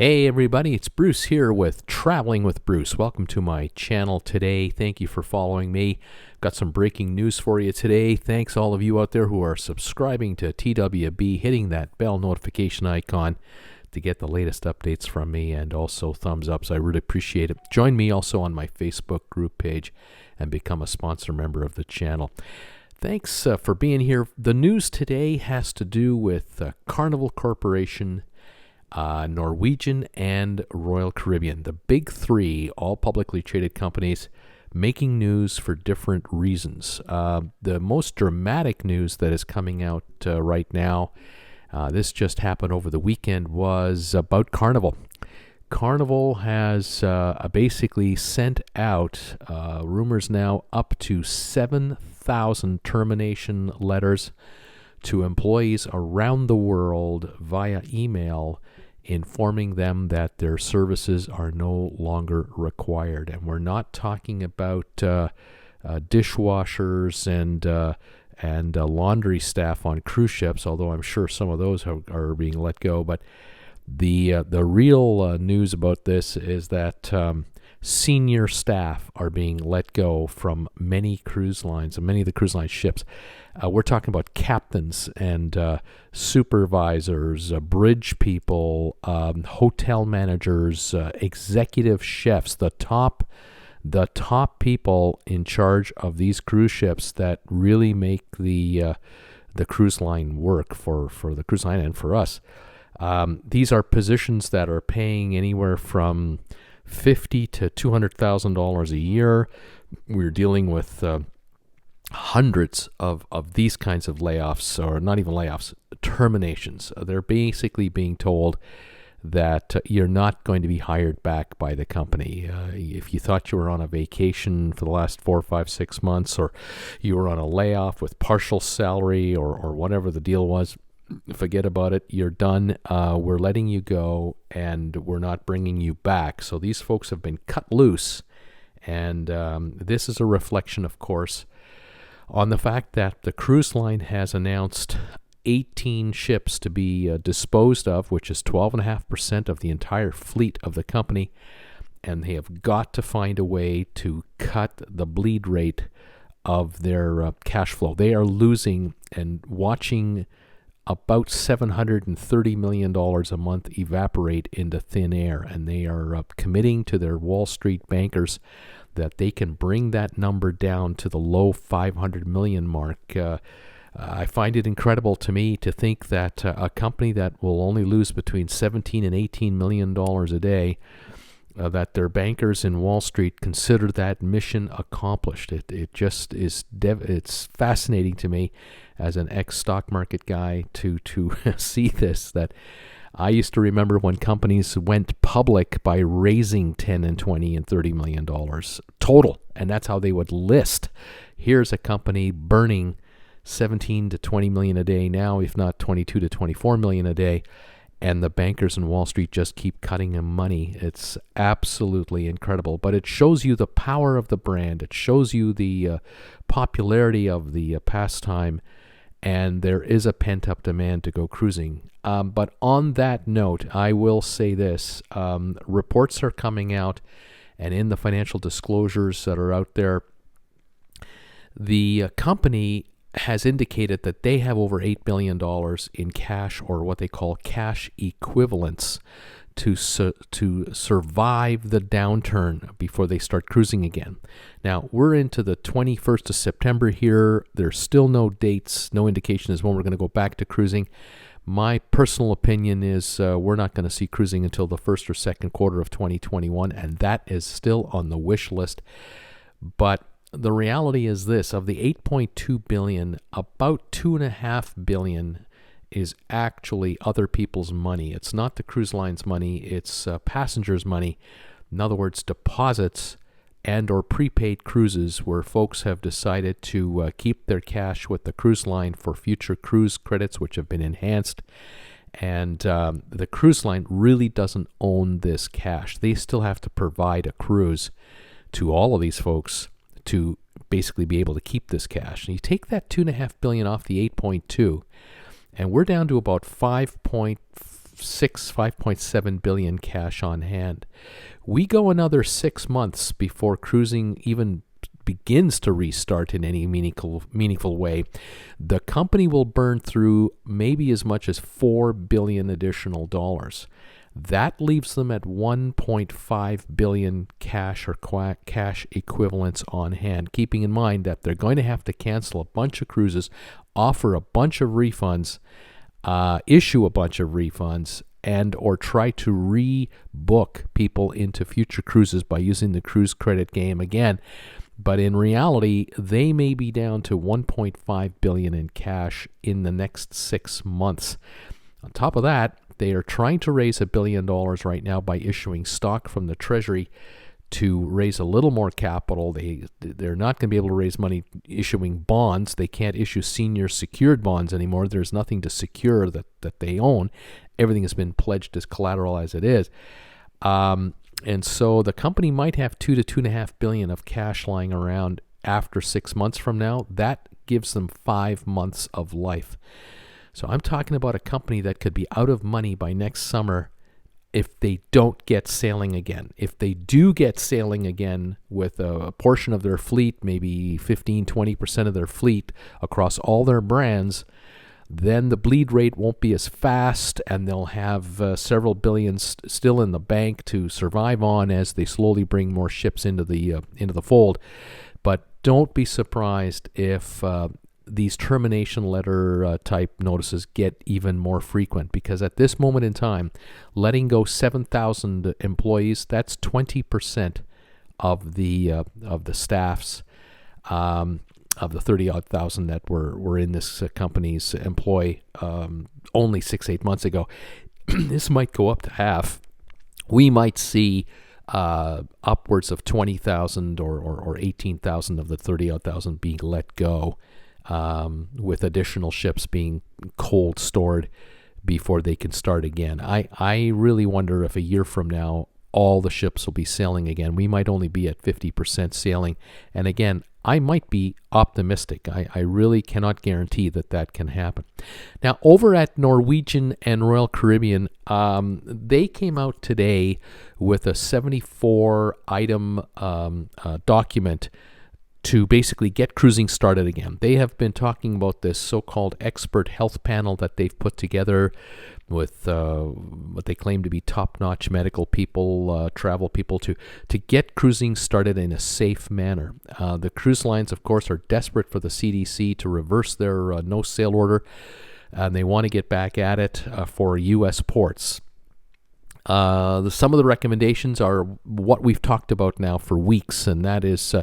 Hey everybody, it's Bruce here with Traveling with Bruce. Welcome to my channel today. Thank you for following me. Got some breaking news for you today. Thanks all of you out there who are subscribing to TWB, hitting that bell notification icon to get the latest updates from me, and also thumbs ups. I really appreciate it. Join me also on my Facebook group page and become a sponsor member of the channel. Thanks for being here. The news today has to do with Carnival Corporation, Norwegian, and Royal Caribbean. The big three, all publicly traded companies, making news for different reasons. The most dramatic news that is coming out right now, this just happened over the weekend, was about Carnival. Carnival has basically sent out, rumors now, up to 7,000 termination letters to employees around the world via email, informing them that their services are no longer required. And we're not talking about dishwashers and laundry staff on cruise ships, although I'm sure some of those are being let go. But the real news about this is that senior staff are being let go from many cruise lines and many of the cruise line ships. We're talking about captains and supervisors, bridge people, hotel managers, executive chefs, the top people in charge of these cruise ships that really make the cruise line work for the cruise line and for us. These are positions that are paying anywhere from $50,000 to $200,000 a year. We're dealing with hundreds of these kinds of layoffs, or not even layoffs, terminations. They're basically being told that you're not going to be hired back by the company. If you thought you were on a vacation for the last 4, 5, 6 months, or you were on a layoff with partial salary, or whatever the deal was, forget about it. You're done. We're letting you go, and we're not bringing you back. So these folks have been cut loose, and this is a reflection, of course, on the fact that the cruise line has announced 18 ships to be disposed of, which is 12.5% of the entire fleet of the company, and they have got to find a way to cut the bleed rate of their cash flow. They are losing and watching about $730 million a month evaporate into thin air, and they are committing to their Wall Street bankers that they can bring that number down to the low 500 million mark. I find it incredible to me to think that a company that will only lose between $17 and $18 million a day, that their bankers in Wall Street consider that mission accomplished. It just is it's fascinating to me as an ex-stock market guy to see this. That I used to remember when companies went public by raising $10 and $20 and $30 million total, and that's how they would list. Here's a company burning 17 to 20 million a day now, if not 22 to 24 million a day, and the bankers in Wall Street just keep cutting them money. It's absolutely incredible, but it shows you the power of the brand. It shows you the popularity of the pastime, and there is a pent-up demand to go cruising. But on that note, I will say this. Reports are coming out, and in the financial disclosures that are out there, the company has indicated that they have over $8 billion in cash, or what they call cash equivalents, to survive the downturn before they start cruising again. Now, we're into the 21st of September here. There's still no dates, no indication as when we're going to go back to cruising. My personal opinion is we're not going to see cruising until the first or second quarter of 2021, and that is still on the wish list. But the reality is this: of the $8.2 billion, about $2.5 billion is actually other people's money. It's not the cruise line's money, it's passengers' money. In other words, deposits and or prepaid cruises where folks have decided to keep their cash with the cruise line for future cruise credits, which have been enhanced. And the cruise line really doesn't own this cash. They still have to provide a cruise to all of these folks to basically be able to keep this cash. And you take that $2.5 billion off the 8.2, and we're down to about 5.5 5.7 billion cash on hand. We go another 6 months before cruising even begins to restart in any meaningful way. The company will burn through maybe as much as $4 billion additional dollars. That leaves them at 1.5 billion cash or cash equivalents on hand, keeping in mind that they're going to have to cancel a bunch of cruises, offer a bunch of refunds, issue a bunch of refunds, and or try to rebook people into future cruises by using the cruise credit game again. But in reality, they may be down to 1.5 billion in cash in the next 6 months. On top of that, they are trying to raise $1 billion right now by issuing stock from the Treasury to raise a little more capital. They're not going to be able to raise money issuing bonds. They can't issue senior secured bonds anymore. There's nothing to secure that they own. Everything has been pledged as collateral as it is. And so the company might have $2 to $2.5 billion of cash lying around after 6 months from now. That gives them 5 months of life. So I'm talking about a company that could be out of money by next summer if they don't get sailing again. If they do get sailing again with a portion of their fleet, maybe 15-20% of their fleet across all their brands, then the bleed rate won't be as fast, and they'll have several billions still in the bank to survive on as they slowly bring more ships into the fold. But don't be surprised if these termination letter type notices get even more frequent, because at this moment in time, letting go 7,000 employees, that's 20% of the staffs of the 30-odd thousand that were in this company's employ only 6-8 months ago. This might go up to half. We might see upwards of 20,000 or 18,000 of the 30-odd thousand being let go, with additional ships being cold stored before they can start again. I really wonder if a year from now all the ships will be sailing again. We might only be at 50% sailing. And again, I might be optimistic. I really cannot guarantee that can happen. Now, over at Norwegian and Royal Caribbean, they came out today with a 74-item document to basically get cruising started again. They have been talking about this so-called expert health panel that they've put together with what they claim to be top-notch medical people, travel people, to get cruising started in a safe manner. The cruise lines, of course, are desperate for the CDC to reverse their no-sail order, and they want to get back at it for U.S. ports. Some of the recommendations are what we've talked about now for weeks, and that is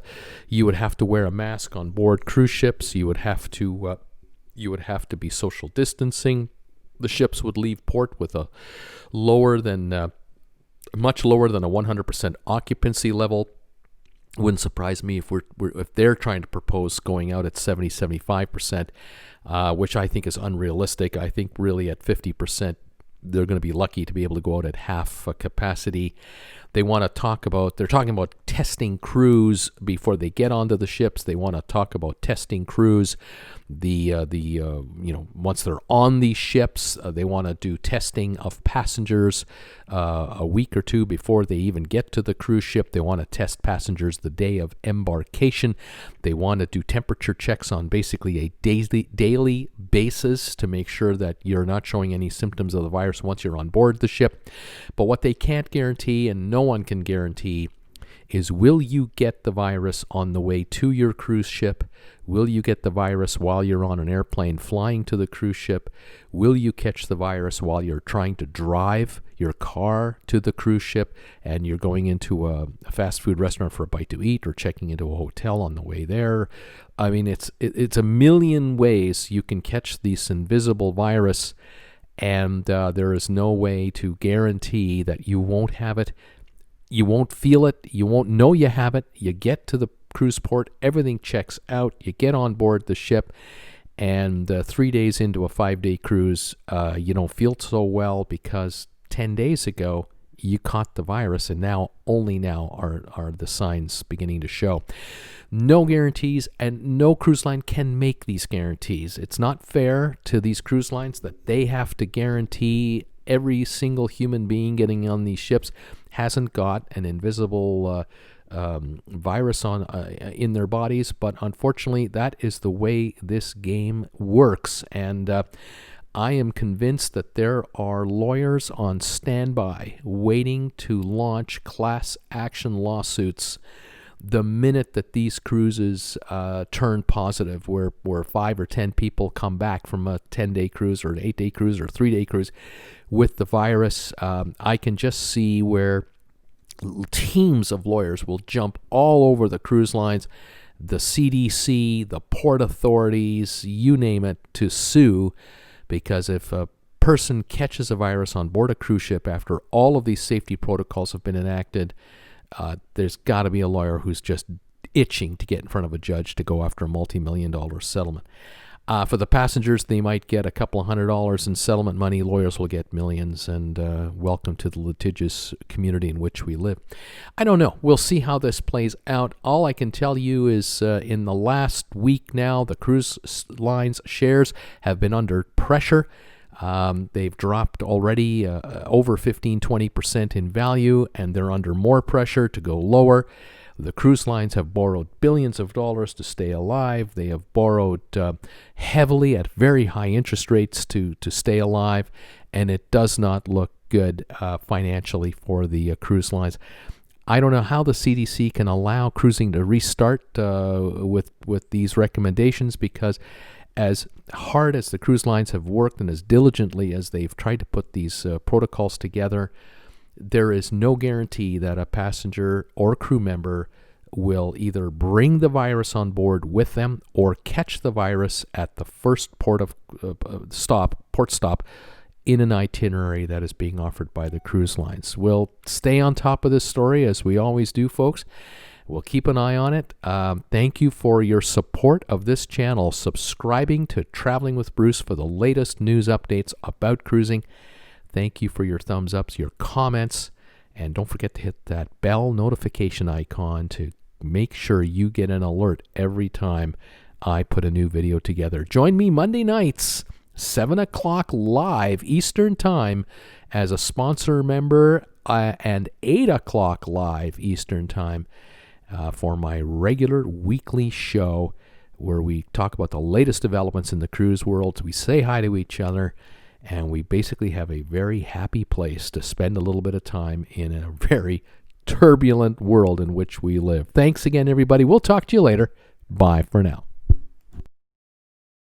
you would have to wear a mask on board cruise ships. You would have to be social distancing. The ships would leave port with a much lower than a 100% occupancy level. Wouldn't surprise me if they're trying to propose going out at 70-75%, which I think is unrealistic. I think really at 50%. They're going to be lucky to be able to go out at half capacity. They're talking about testing crews before they get onto the ships. They want to talk about testing crews. Once they're on these ships, they want to do testing of passengers a week or two before they even get to the cruise ship. They want to test passengers the day of embarkation. They want to do temperature checks on basically a daily basis to make sure that you're not showing any symptoms of the virus once you're on board the ship. But what they can't guarantee, and no one can guarantee, is will you get the virus on the way to your cruise ship? Will you get the virus while you're on an airplane flying to the cruise ship? Will you catch the virus while you're trying to drive your car to the cruise ship and you're going into a fast food restaurant for a bite to eat or checking into a hotel on the way there? I mean, it's a million ways you can catch this invisible virus, and there is no way to guarantee that you won't have it. You won't feel it. You won't know you have it. You get to the cruise port, everything checks out. You get on board the ship, and 3 days into a 5-day cruise, you don't feel so well because 10 days ago you caught the virus, and only now are the signs beginning to show. No guarantees, and no cruise line can make these guarantees. It's not fair to these cruise lines that they have to guarantee every single human being getting on these ships hasn't got an invisible virus in their bodies, but unfortunately that is the way this game works. And I am convinced that there are lawyers on standby waiting to launch class action lawsuits the minute that these cruises turn positive, where 5 or 10 people come back from a 10-day cruise or an 8-day cruise or 3-day cruise with the virus. I can just see where teams of lawyers will jump all over the cruise lines, the CDC, the port authorities, you name it, to sue, because if a person catches a virus on board a cruise ship after all of these safety protocols have been enacted, there's got to be a lawyer who's just itching to get in front of a judge to go after a multi-million-dollar settlement. For the passengers, they might get a couple of $100 in settlement money. Lawyers will get millions, and welcome to the litigious community in which we live. I don't know. We'll see how this plays out. All I can tell you is in the last week now, the cruise lines shares have been under pressure. They've dropped already over 15-20% in value, and they're under more pressure to go lower. The cruise lines have borrowed billions of dollars to stay alive. They have borrowed heavily at very high interest rates to stay alive, and it does not look good financially for the cruise lines. I don't know how the CDC can allow cruising to restart with these recommendations, because as hard as the cruise lines have worked and as diligently as they've tried to put these protocols together, there is no guarantee that a passenger or crew member will either bring the virus on board with them or catch the virus at the first port stop in an itinerary that is being offered by the cruise lines. We'll stay on top of this story, as we always do, folks. We'll keep an eye on it. Thank you for your support of this channel, subscribing to Traveling with Bruce for the latest news updates about cruising. Thank you for your thumbs ups, your comments, and don't forget to hit that bell notification icon to make sure you get an alert every time I put a new video together. Join me Monday nights, 7 o'clock live Eastern Time as a sponsor member, and 8 o'clock live Eastern Time for my regular weekly show, where we talk about the latest developments in the cruise world. We say hi to each other, and we basically have a very happy place to spend a little bit of time in a very turbulent world in which we live. Thanks again, everybody. We'll talk to you later. Bye for now.